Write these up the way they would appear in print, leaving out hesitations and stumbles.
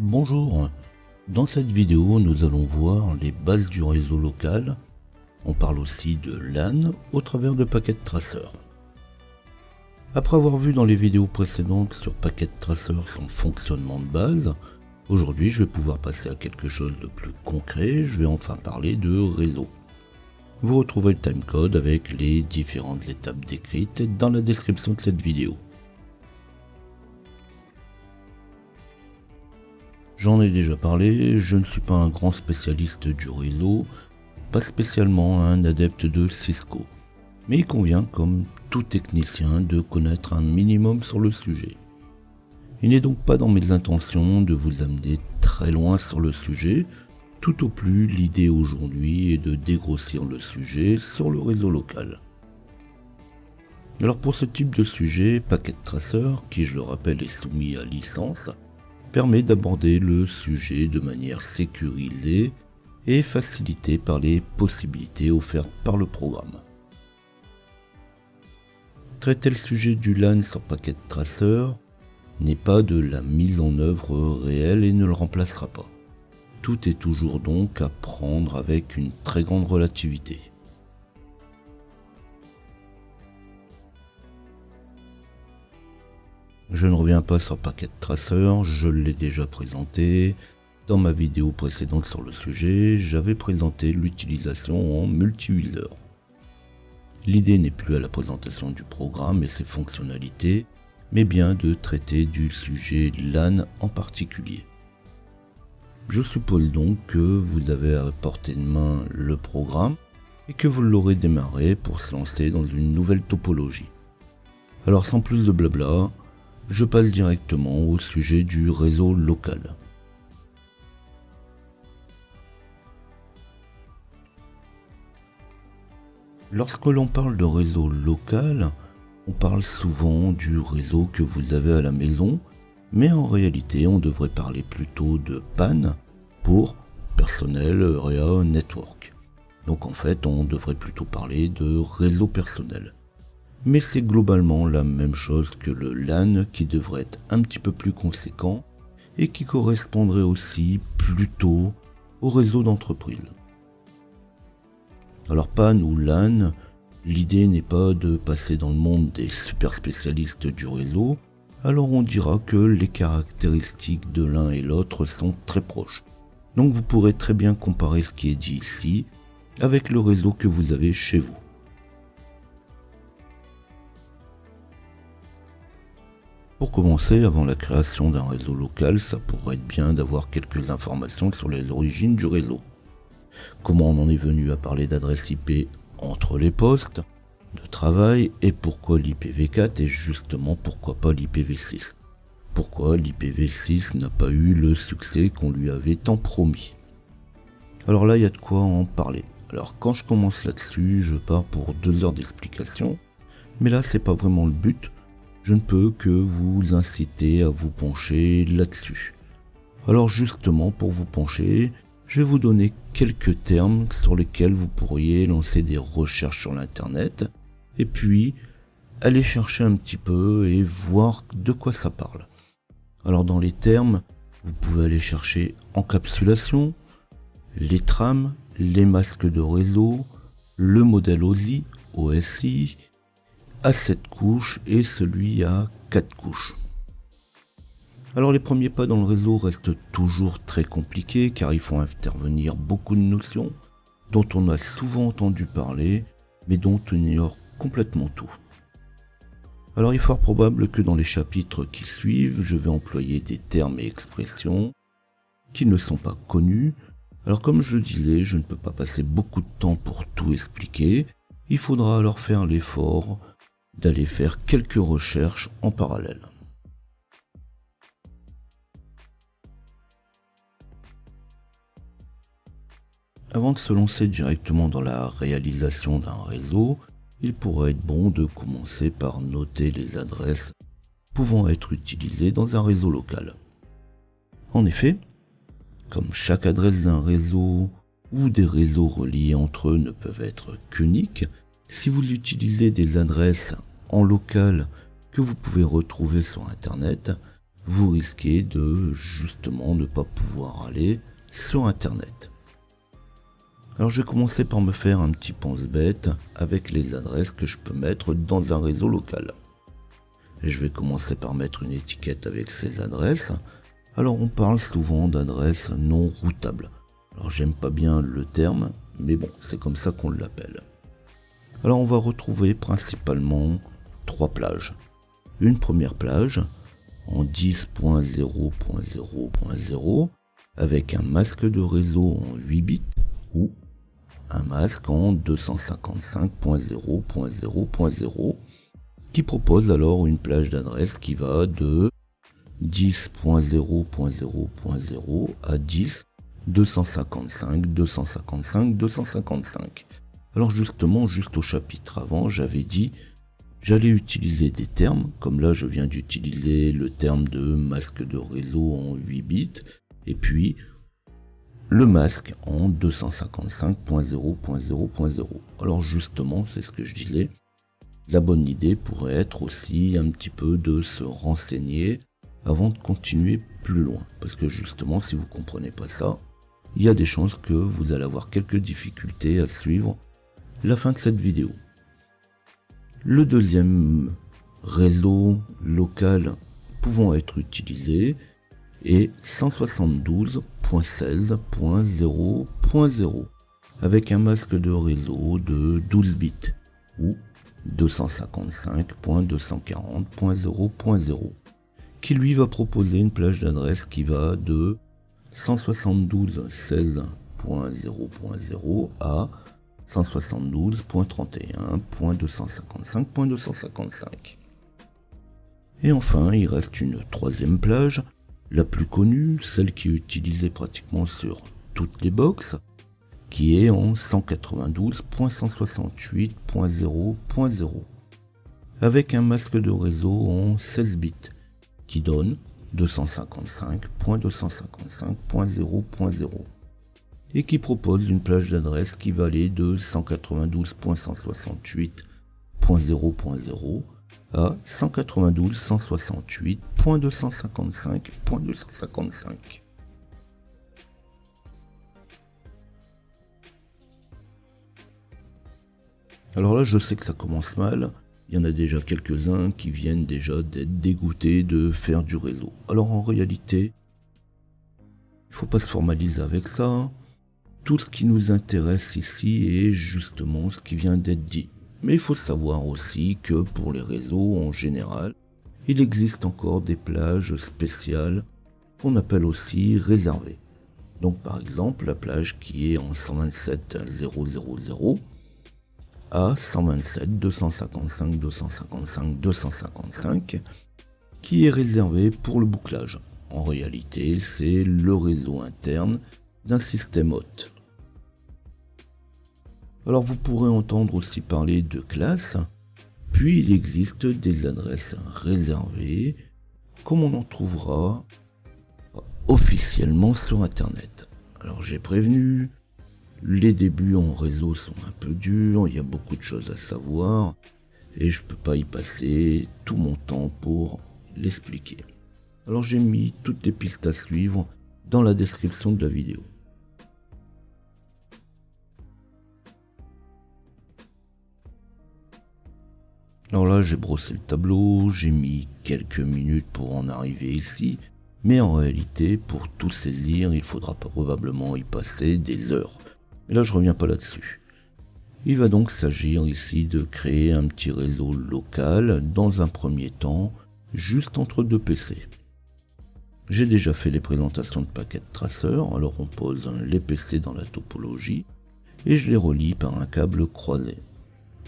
Bonjour, dans cette vidéo nous allons voir les bases du réseau local. On parle aussi de LAN au travers de Packet Tracer. Après avoir vu dans les vidéos précédentes sur Packet Tracer son fonctionnement de base, aujourd'hui je vais pouvoir passer à quelque chose de plus concret, je vais enfin parler de réseau. Vous retrouvez le timecode avec les différentes étapes décrites dans la description de cette vidéo. J'en ai déjà parlé, je ne suis pas un grand spécialiste du réseau, pas spécialement un adepte de Cisco, mais il convient, comme tout technicien, de connaître un minimum sur le sujet. Il n'est donc pas dans mes intentions de vous amener très loin sur le sujet, tout au plus l'idée aujourd'hui est de dégrossir le sujet sur le réseau local. Alors pour ce type de sujet, Packet Tracer, qui je le rappelle est soumis à licence, permet d'aborder le sujet de manière sécurisée et facilitée par les possibilités offertes par le programme. Traiter le sujet du LAN sur Packet Tracer n'est pas de la mise en œuvre réelle et ne le remplacera pas. Tout est toujours donc à prendre avec une très grande relativité. Je ne reviens pas sur Packet Tracer, je l'ai déjà présenté. Dans ma vidéo précédente sur le sujet, j'avais présenté l'utilisation en multi-user. L'idée n'est plus à la présentation du programme et ses fonctionnalités, mais bien de traiter du sujet LAN en particulier. Je suppose donc que vous avez à portée de main le programme et que vous l'aurez démarré pour se lancer dans une nouvelle topologie. Alors sans plus de blabla, je passe directement au sujet du réseau local. Lorsque l'on parle de réseau local, on parle souvent du réseau que vous avez à la maison, mais en réalité on devrait parler plutôt de PAN pour Personnel Area Network. Donc en fait on devrait plutôt parler de réseau personnel. Mais c'est globalement la même chose que le LAN qui devrait être un petit peu plus conséquent et qui correspondrait aussi plutôt au réseau d'entreprise. Alors PAN ou LAN, l'idée n'est pas de passer dans le monde des super spécialistes du réseau, alors on dira que les caractéristiques de l'un et l'autre sont très proches. Donc vous pourrez très bien comparer ce qui est dit ici avec le réseau que vous avez chez vous. Pour commencer, avant la création d'un réseau local, ça pourrait être bien d'avoir quelques informations sur les origines du réseau. Comment on en est venu à parler d'adresse IP entre les postes de travail et pourquoi l'IPv4 et justement pourquoi pas l'IPv6. Pourquoi l'IPv6 n'a pas eu le succès qu'on lui avait tant promis. Alors là, il y a de quoi en parler. Alors quand je commence là-dessus, je pars pour 2 heures d'explication, mais là c'est pas vraiment le but. Je ne peux que vous inciter à vous pencher là-dessus. Alors justement, pour vous pencher, je vais vous donner quelques termes sur lesquels vous pourriez lancer des recherches sur l'internet, et puis aller chercher un petit peu et voir de quoi ça parle. Alors dans les termes, vous pouvez aller chercher encapsulation, les trames, les masques de réseau, le modèle OSI, à 7 couches et celui à 4 couches. Alors les premiers pas dans le réseau restent toujours très compliqués car il faut intervenir beaucoup de notions dont on a souvent entendu parler mais dont on ignore complètement tout. Alors il est fort probable que dans les chapitres qui suivent, je vais employer des termes et expressions qui ne sont pas connus. Alors comme je disais, je ne peux pas passer beaucoup de temps pour tout expliquer, il faudra alors faire l'effort d'aller faire quelques recherches en parallèle. Avant de se lancer directement dans la réalisation d'un réseau, il pourrait être bon de commencer par noter les adresses pouvant être utilisées dans un réseau local. En effet, comme chaque adresse d'un réseau ou des réseaux reliés entre eux ne peuvent être qu'uniques, si vous utilisez des adresses en local que vous pouvez retrouver sur internet, vous risquez de justement ne pas pouvoir aller sur internet. Alors je vais commencer par me faire un petit pense-bête avec les adresses que je peux mettre dans un réseau local. Et je vais commencer par mettre une étiquette avec ces adresses. Alors on parle souvent d'adresses non routables. Alors j'aime pas bien le terme, mais bon, c'est comme ça qu'on l'appelle. Alors on va retrouver principalement 3 plages. Une première plage en 10.0.0.0 avec un masque de réseau en 8 bits ou un masque en 255.0.0.0 qui propose alors une plage d'adresse qui va de 10.0.0.0 à 10 255 255 255. Alors justement, juste au chapitre avant, j'avais dit j'allais utiliser des termes, comme là je viens d'utiliser le terme de masque de réseau en 8 bits, et puis le masque en 255.0.0.0. Alors justement, c'est ce que je disais, la bonne idée pourrait être aussi un petit peu de se renseigner avant de continuer plus loin, parce que justement, si vous ne comprenez pas ça, il y a des chances que vous allez avoir quelques difficultés à suivre la fin de cette vidéo. Le deuxième réseau local pouvant être utilisé est 172.16.0.0 avec un masque de réseau de 12 bits ou 255.240.0.0 qui lui va proposer une plage d'adresse qui va de 172.16.0.0 à 172.31.255.255. Et enfin, il reste une troisième plage, la plus connue, celle qui est utilisée pratiquement sur toutes les box, qui est en 192.168.0.0, avec un masque de réseau en 16 bits, qui donne 255.255.0.0. et qui propose une plage d'adresse qui va aller de 192.168.0.0 à 192.168.255.255. Alors là, je sais que ça commence mal. Il y en a déjà quelques-uns qui viennent déjà d'être dégoûtés de faire du réseau. Alors en réalité, il ne faut pas se formaliser avec ça. Tout ce qui nous intéresse ici est justement ce qui vient d'être dit. Mais il faut savoir aussi que pour les réseaux en général, il existe encore des plages spéciales qu'on appelle aussi réservées. Donc par exemple, la plage qui est en 127.0.0.0 à 127.255.255.255 qui est réservée pour le bouclage. En réalité, c'est le réseau interne d'un système hôte. Alors vous pourrez entendre aussi parler de classes, puis il existe des adresses réservées, comme on en trouvera officiellement sur internet. Alors j'ai prévenu, les débuts en réseau sont un peu durs, il y a beaucoup de choses à savoir, et je peux pas y passer tout mon temps pour l'expliquer. Alors j'ai mis toutes les pistes à suivre dans la description de la vidéo. Alors là, j'ai brossé le tableau, j'ai mis quelques minutes pour en arriver ici, mais en réalité, pour tout saisir, il faudra probablement y passer des heures. Mais là, je reviens pas là-dessus. Il va donc s'agir ici de créer un petit réseau local, dans un premier temps, juste entre deux PC. J'ai déjà fait les présentations de paquets traceurs, alors on pose les PC dans la topologie, et je les relie par un câble croisé.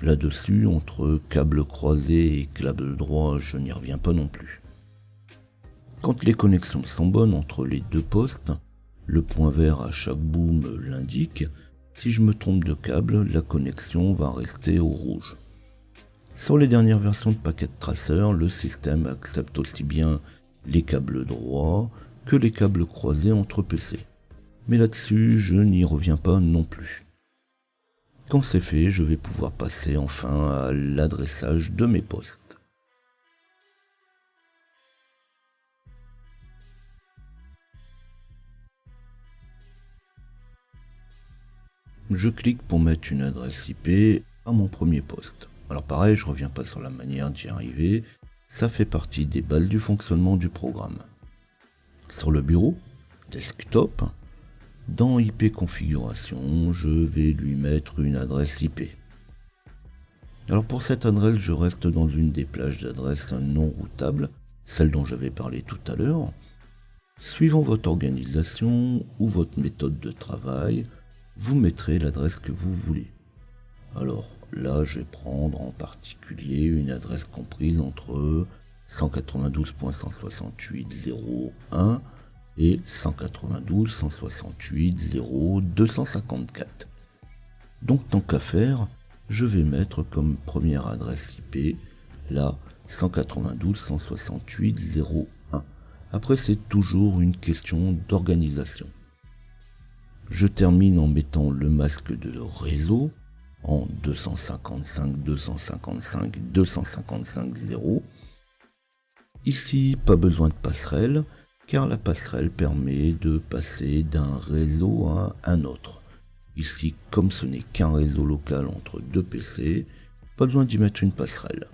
Là-dessus, entre câble croisé et câble droit, je n'y reviens pas non plus. Quand les connexions sont bonnes entre les deux postes, le point vert à chaque bout me l'indique. Si je me trompe de câble, la connexion va rester au rouge. Sur les dernières versions de paquets traceurs, le système accepte aussi bien les câbles droits que les câbles croisés entre PC. Mais là-dessus, je n'y reviens pas non plus. Quand c'est fait, je vais pouvoir passer enfin à l'adressage de mes postes. Je clique pour mettre une adresse IP à mon premier poste. Alors pareil, je reviens pas sur la manière d'y arriver, ça fait partie des bases du fonctionnement du programme. Sur le bureau, desktop, dans IP configuration, je vais lui mettre une adresse IP. Alors pour cette adresse, je reste dans une des plages d'adresses non routables, celle dont j'avais parlé tout à l'heure. Suivant votre organisation ou votre méthode de travail, vous mettrez l'adresse que vous voulez. Alors là, je vais prendre en particulier une adresse comprise entre 192.168.0.1 et 192.168.0.254. Donc tant qu'à faire, je vais mettre comme première adresse IP la 192.168.0.1. Après, c'est toujours une question d'organisation. Je termine en mettant le masque de réseau en 255.255.255.0. Ici, pas besoin de passerelle, car la passerelle permet de passer d'un réseau à un autre. Ici, comme ce n'est qu'un réseau local entre deux PC, pas besoin d'y mettre une passerelle.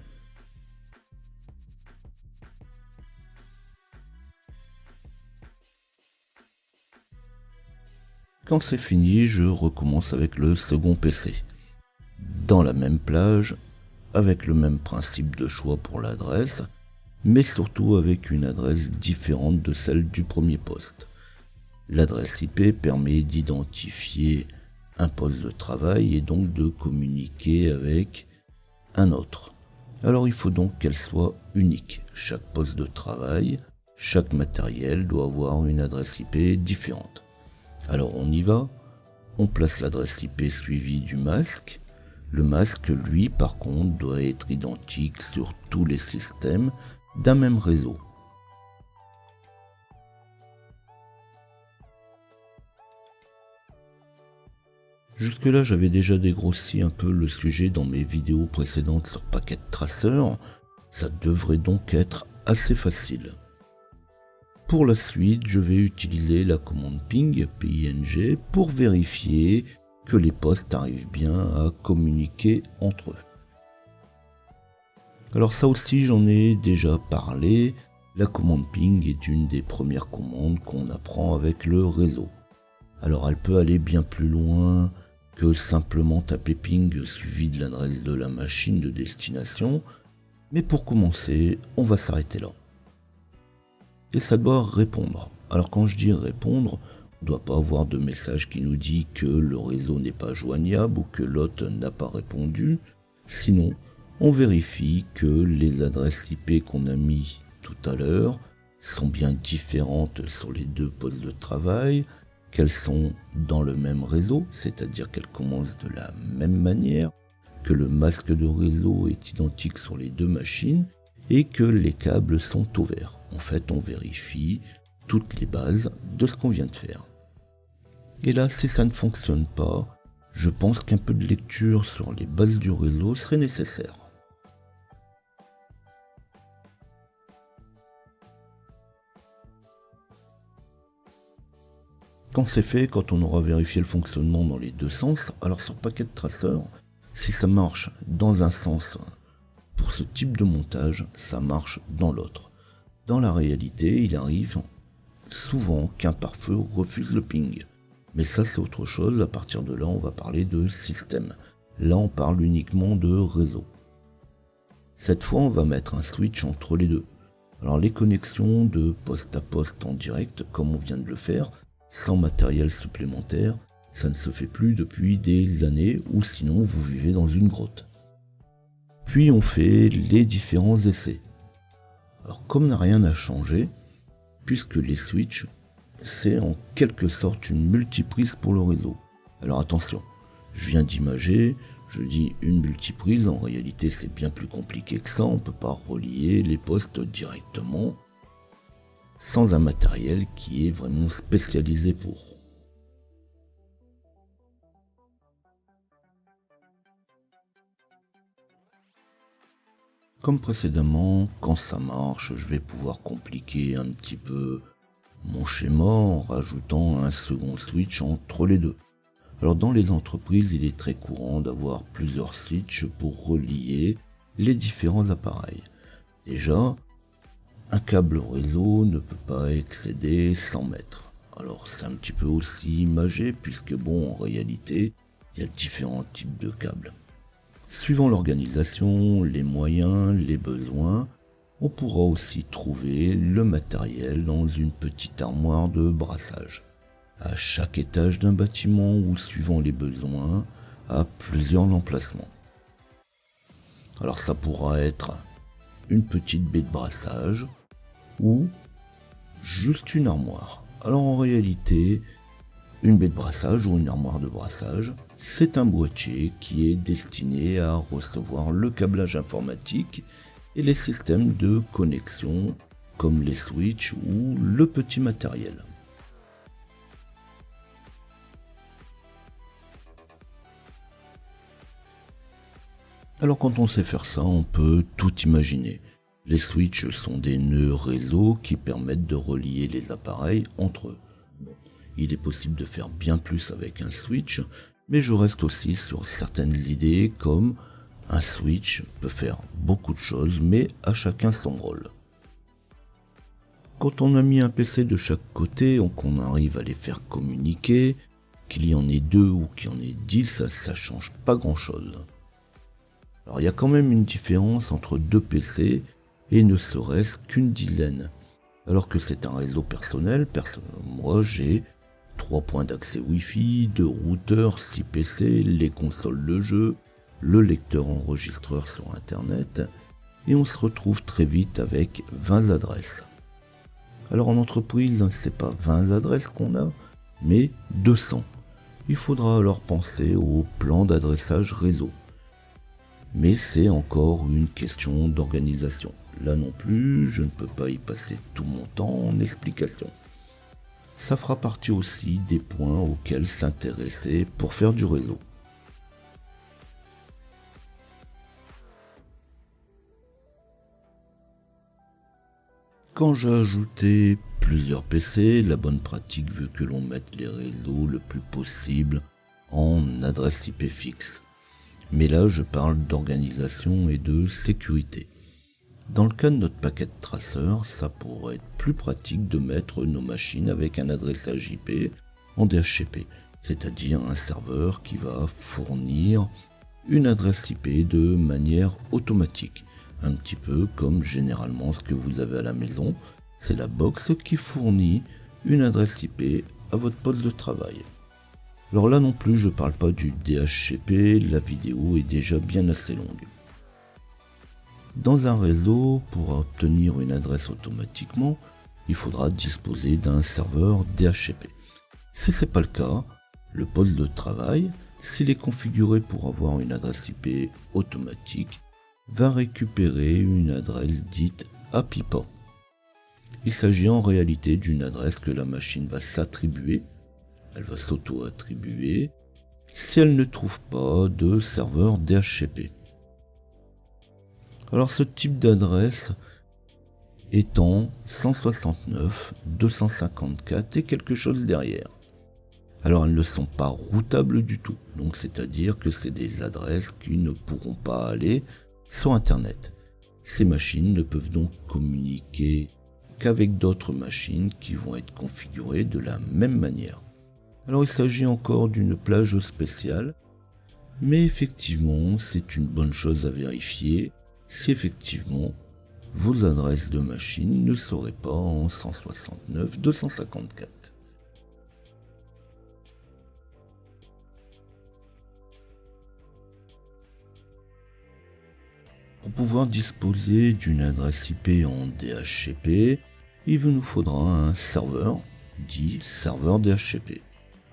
Quand c'est fini, je recommence avec le second PC. Dans la même plage, avec le même principe de choix pour l'adresse, mais surtout avec une adresse différente de celle du premier poste. L'adresse IP permet d'identifier un poste de travail et donc de communiquer avec un autre. Alors il faut donc qu'elle soit unique. Chaque poste de travail, chaque matériel doit avoir une adresse IP différente. Alors on y va, on place l'adresse IP suivie du masque. Le masque, lui, par contre, doit être identique sur tous les systèmes d'un même réseau. Jusque-là, j'avais déjà dégrossi un peu le sujet dans mes vidéos précédentes sur Packet Tracer. Ça devrait donc être assez facile. Pour la suite, je vais utiliser la commande ping PING pour vérifier que les postes arrivent bien à communiquer entre eux. Alors ça aussi, j'en ai déjà parlé. La commande ping est une des premières commandes qu'on apprend avec le réseau. Alors elle peut aller bien plus loin que simplement taper ping suivi de l'adresse de la machine de destination. Mais pour commencer, on va s'arrêter là. Et ça doit répondre. Alors quand je dis répondre, on ne doit pas avoir de message qui nous dit que le réseau n'est pas joignable ou que l'hôte n'a pas répondu. Sinon, on vérifie que les adresses IP qu'on a mis tout à l'heure sont bien différentes sur les deux postes de travail, qu'elles sont dans le même réseau, c'est-à-dire qu'elles commencent de la même manière, que le masque de réseau est identique sur les deux machines et que les câbles sont ouverts. En fait, on vérifie toutes les bases de ce qu'on vient de faire. Et là, si ça ne fonctionne pas, je pense qu'un peu de lecture sur les bases du réseau serait nécessaire. Quand c'est fait, quand on aura vérifié le fonctionnement dans les deux sens, alors sur Packet Tracer, si ça marche dans un sens pour ce type de montage, ça marche dans l'autre. Dans la réalité, il arrive souvent qu'un pare-feu refuse le ping. Mais ça c'est autre chose, à partir de là on va parler de système. Là on parle uniquement de réseau. Cette fois on va mettre un switch entre les deux. Alors les connexions de poste à poste en direct, comme on vient de le faire, sans matériel supplémentaire, ça ne se fait plus depuis des années ou sinon vous vivez dans une grotte. Puis on fait les différents essais. Alors comme rien n'a changé, puisque les switches, c'est en quelque sorte une multiprise pour le réseau. Alors attention, je viens d'imager, je dis une multiprise, en réalité c'est bien plus compliqué que ça, on ne peut pas relier les postes directement sans un matériel qui est vraiment spécialisé pour. Comme précédemment, quand ça marche, je vais pouvoir compliquer un petit peu mon schéma en rajoutant un second switch entre les deux. Alors dans les entreprises, il est très courant d'avoir plusieurs switches pour relier les différents appareils. Déjà, un câble réseau ne peut pas excéder 100 mètres. Alors c'est un petit peu aussi imagé puisque bon, en réalité, il y a différents types de câbles. Suivant l'organisation, les moyens, les besoins, on pourra aussi trouver le matériel dans une petite armoire de brassage. À chaque étage d'un bâtiment ou suivant les besoins, à plusieurs emplacements. Alors ça pourra être une petite baie de brassage ou juste une armoire. Alors en réalité, une baie de brassage ou une armoire de brassage, c'est un boîtier qui est destiné à recevoir le câblage informatique et les systèmes de connexion comme les switches ou le petit matériel. Alors quand on sait faire ça, on peut tout imaginer. Les switches sont des nœuds réseau qui permettent de relier les appareils entre eux. Bon, il est possible de faire bien plus avec un switch, mais je reste aussi sur certaines idées comme un switch peut faire beaucoup de choses, mais à chacun son rôle. Quand on a mis un PC de chaque côté, qu'on arrive à les faire communiquer, qu'il y en ait 2 ou qu'il y en ait 10, ça change pas grand chose. Alors il y a quand même une différence entre 2 PC et ne serait-ce qu'une dizaine. Alors que c'est un réseau personnel, moi j'ai 3 points d'accès Wi-Fi, 2 routeurs, 6 PC, les consoles de jeu, le lecteur enregistreur sur internet, et on se retrouve très vite avec 20 adresses. Alors en entreprise, c'est pas 20 adresses qu'on a, mais 200. Il faudra alors penser au plan d'adressage réseau. Mais c'est encore une question d'organisation. Là non plus, je ne peux pas y passer tout mon temps en explication. Ça fera partie aussi des points auxquels s'intéresser pour faire du réseau. Quand j'ai ajouté plusieurs PC, la bonne pratique veut que l'on mette les réseaux le plus possible en adresse IP fixe. Mais là, je parle d'organisation et de sécurité. Dans le cas de notre paquet traceur, ça pourrait être plus pratique de mettre nos machines avec un adressage IP en DHCP, c'est-à-dire un serveur qui va fournir une adresse IP de manière automatique. Un petit peu comme généralement ce que vous avez à la maison, c'est la box qui fournit une adresse IP à votre poste de travail. Alors là non plus, je parle pas du DHCP, la vidéo est déjà bien assez longue. Dans un réseau, pour obtenir une adresse automatiquement, il faudra disposer d'un serveur DHCP. Si ce n'est pas le cas, le poste de travail, s'il est configuré pour avoir une adresse IP automatique, va récupérer une adresse dite API-port. Il s'agit en réalité d'une adresse que la machine va s'attribuer. Elle va s'auto-attribuer si elle ne trouve pas de serveur DHCP. Alors ce type d'adresse étant 169.254 et quelque chose derrière. Alors elles ne sont pas routables du tout, donc c'est-à-dire que c'est des adresses qui ne pourront pas aller sur Internet. Ces machines ne peuvent donc communiquer qu'avec d'autres machines qui vont être configurées de la même manière. Alors il s'agit encore d'une plage spéciale, mais effectivement c'est une bonne chose à vérifier si effectivement vos adresses de machine ne seraient pas en 169.254. Pour pouvoir disposer d'une adresse IP en DHCP, il nous faudra un serveur, dit serveur DHCP.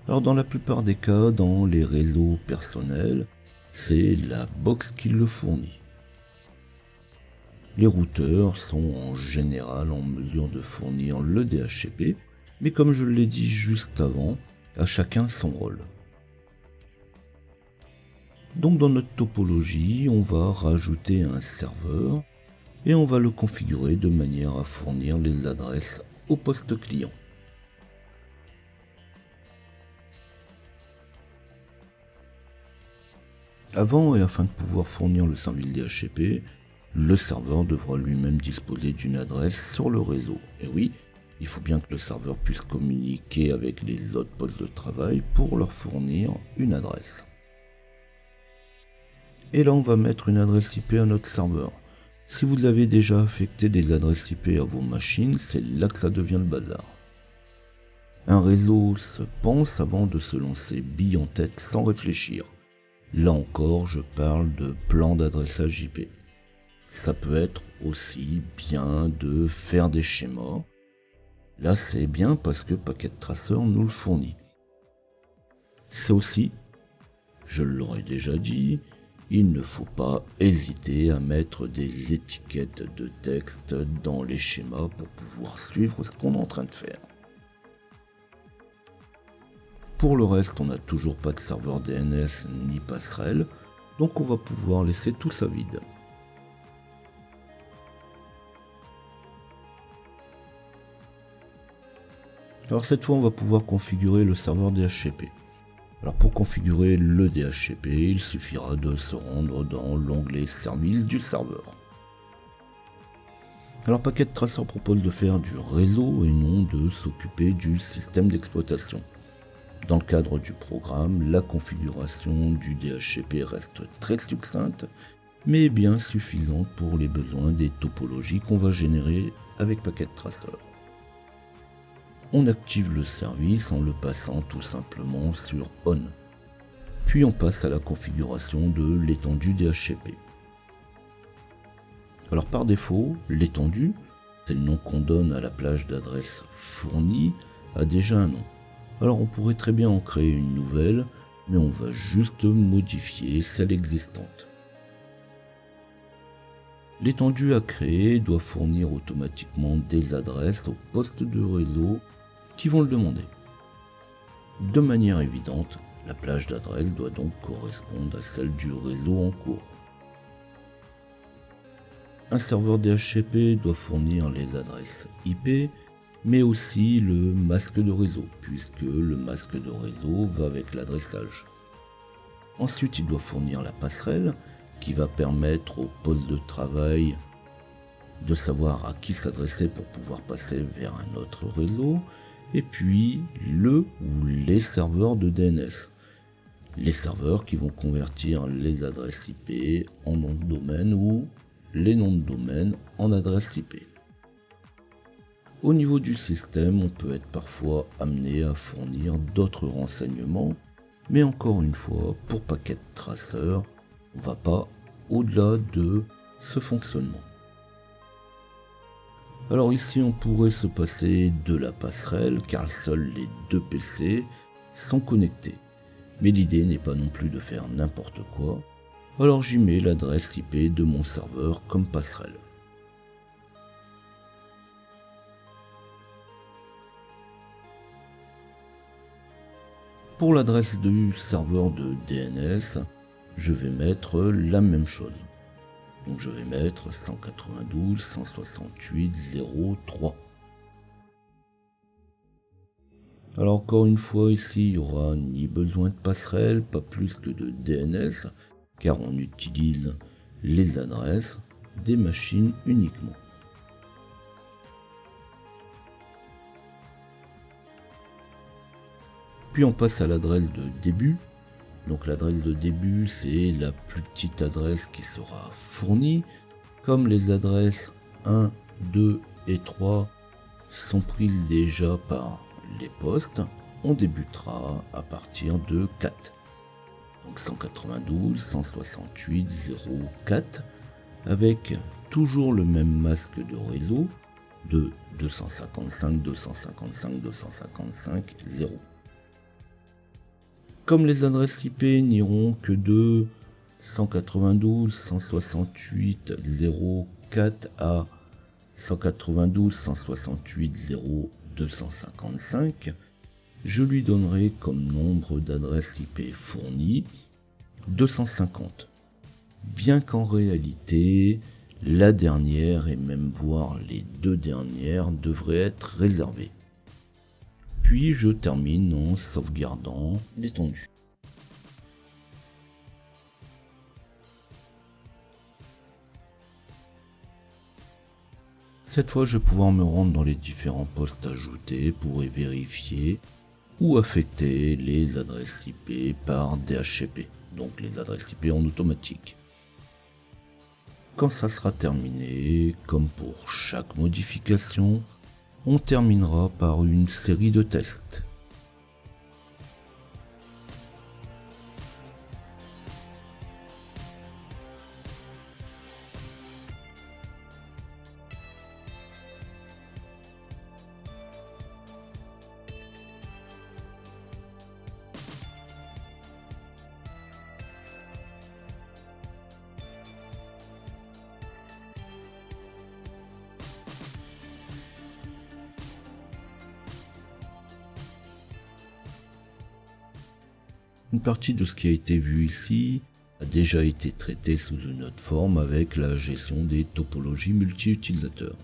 Alors dans la plupart des cas, dans les réseaux personnels, c'est la box qui le fournit. Les routeurs sont en général en mesure de fournir le DHCP, mais comme je l'ai dit juste avant, à chacun son rôle. Donc dans notre topologie, on va rajouter un serveur et on va le configurer de manière à fournir les adresses au poste client. Avant et afin de pouvoir fournir le service DHCP, le serveur devra lui-même disposer d'une adresse sur le réseau. Et oui, il faut bien que le serveur puisse communiquer avec les autres postes de travail pour leur fournir une adresse. Et là, on va mettre une adresse IP à notre serveur. Si vous avez déjà affecté des adresses IP à vos machines, c'est là que ça devient le bazar. Un réseau se pense avant de se lancer bille en tête sans réfléchir. Là encore, je parle de plan d'adressage IP. Ça peut être aussi bien de faire des schémas. Là, c'est bien parce que Packet Tracer nous le fournit. C'est aussi, je l'aurais déjà dit, il ne faut pas hésiter à mettre des étiquettes de texte dans les schémas pour pouvoir suivre ce qu'on est en train de faire. Pour le reste, on n'a toujours pas de serveur DNS ni passerelle, donc on va pouvoir laisser tout ça vide. Alors cette fois, on va pouvoir configurer le serveur DHCP. Alors pour configurer le DHCP, il suffira de se rendre dans l'onglet Services du serveur. Alors Packet Tracer propose de faire du réseau et non de s'occuper du système d'exploitation. Dans le cadre du programme, la configuration du DHCP reste très succincte, mais bien suffisante pour les besoins des topologies qu'on va générer avec Packet Tracer. On active le service en le passant tout simplement sur On. Puis on passe à la configuration de l'étendue DHCP. Alors par défaut, l'étendue, c'est le nom qu'on donne à la plage d'adresse fournie, a déjà un nom. Alors on pourrait très bien en créer une nouvelle, mais on va juste modifier celle existante. L'étendue à créer doit fournir automatiquement des adresses aux postes de réseau qui vont le demander. De manière évidente, la plage d'adresse doit donc correspondre à celle du réseau en cours. Un serveur DHCP doit fournir les adresses IP, mais aussi le masque de réseau, puisque le masque de réseau va avec l'adressage. Ensuite, il doit fournir la passerelle, qui va permettre au poste de travail de savoir à qui s'adresser pour pouvoir passer vers un autre réseau, et puis le ou les serveurs de DNS. Les serveurs qui vont convertir les adresses IP en nom de domaine ou les noms de domaine en adresse IP. Au niveau du système, on peut être parfois amené à fournir d'autres renseignements, mais encore une fois, pour Packet Tracer, on ne va pas au-delà de ce fonctionnement. Alors ici, on pourrait se passer de la passerelle car seuls les deux PC sont connectés. Mais l'idée n'est pas non plus de faire n'importe quoi, alors j'y mets l'adresse IP de mon serveur comme passerelle. Pour l'adresse du serveur de DNS, je vais mettre la même chose. Donc je vais mettre 192.168.0.3. Alors encore une fois ici, il n'y aura ni besoin de passerelle, pas plus que de DNS, car on utilise les adresses des machines uniquement. Puis on passe à l'adresse de début. Donc l'adresse de début, c'est la plus petite adresse qui sera fournie. Comme les adresses 1, 2 et 3 sont prises déjà par les postes, on débutera à partir de 4. Donc 192.168.0.4 avec toujours le même masque de réseau de 255.255.255.0. Comme les adresses IP n'iront que de 192.168.0.4 à 192.168.0.255, je lui donnerai comme nombre d'adresses IP fournies 250. Bien qu'en réalité, la dernière et même voire les deux dernières devraient être réservées. Puis je termine en sauvegardant l'étendue. Cette fois, je vais pouvoir me rendre dans les différents postes ajoutés pour y vérifier ou affecter les adresses IP par DHCP, donc les adresses IP en automatique. Quand ça sera terminé, comme pour chaque modification, on terminera par une série de tests. Une partie de ce qui a été vu ici a déjà été traité sous une autre forme avec la gestion des topologies multi-utilisateurs.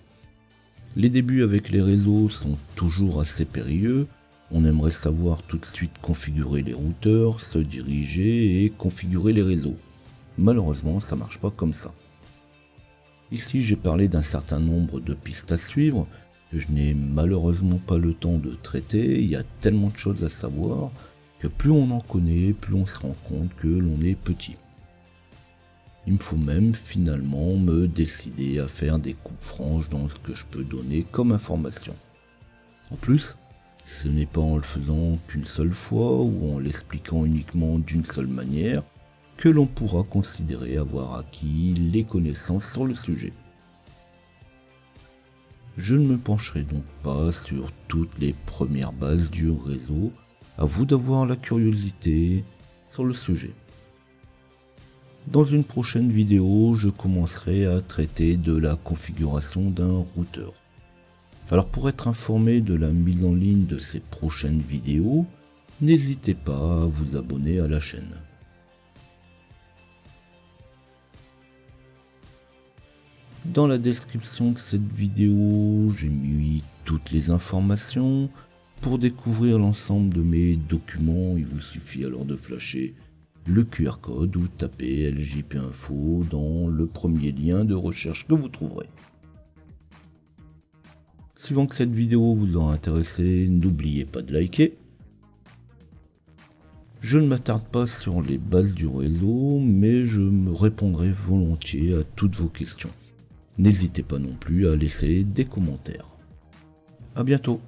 Les débuts avec les réseaux sont toujours assez périlleux. On aimerait savoir tout de suite configurer les routeurs, se diriger et configurer les réseaux. Malheureusement, ça marche pas comme ça. Ici, j'ai parlé d'un certain nombre de pistes à suivre que je n'ai malheureusement pas le temps de traiter. Il y a tellement de choses à savoir que plus on en connaît, plus on se rend compte que l'on est petit. Il me faut même finalement me décider à faire des coupes franches dans ce que je peux donner comme information. En plus, ce n'est pas en le faisant qu'une seule fois ou en l'expliquant uniquement d'une seule manière que l'on pourra considérer avoir acquis les connaissances sur le sujet. Je ne me pencherai donc pas sur toutes les premières bases du réseau. À vous d'avoir la curiosité sur le sujet. Dans une prochaine vidéo, je commencerai à traiter de la configuration d'un routeur. Alors pour être informé de la mise en ligne de ces prochaines vidéos, n'hésitez pas à vous abonner à la chaîne. Dans la description de cette vidéo, j'ai mis toutes les informations. Pour découvrir l'ensemble de mes documents, il vous suffit alors de flasher le QR code ou taper LJP Info dans le premier lien de recherche que vous trouverez. Suivant que cette vidéo vous aura intéressé, n'oubliez pas de liker. Je ne m'attarde pas sur les bases du réseau, mais je me répondrai volontiers à toutes vos questions. N'hésitez pas non plus à laisser des commentaires. À bientôt.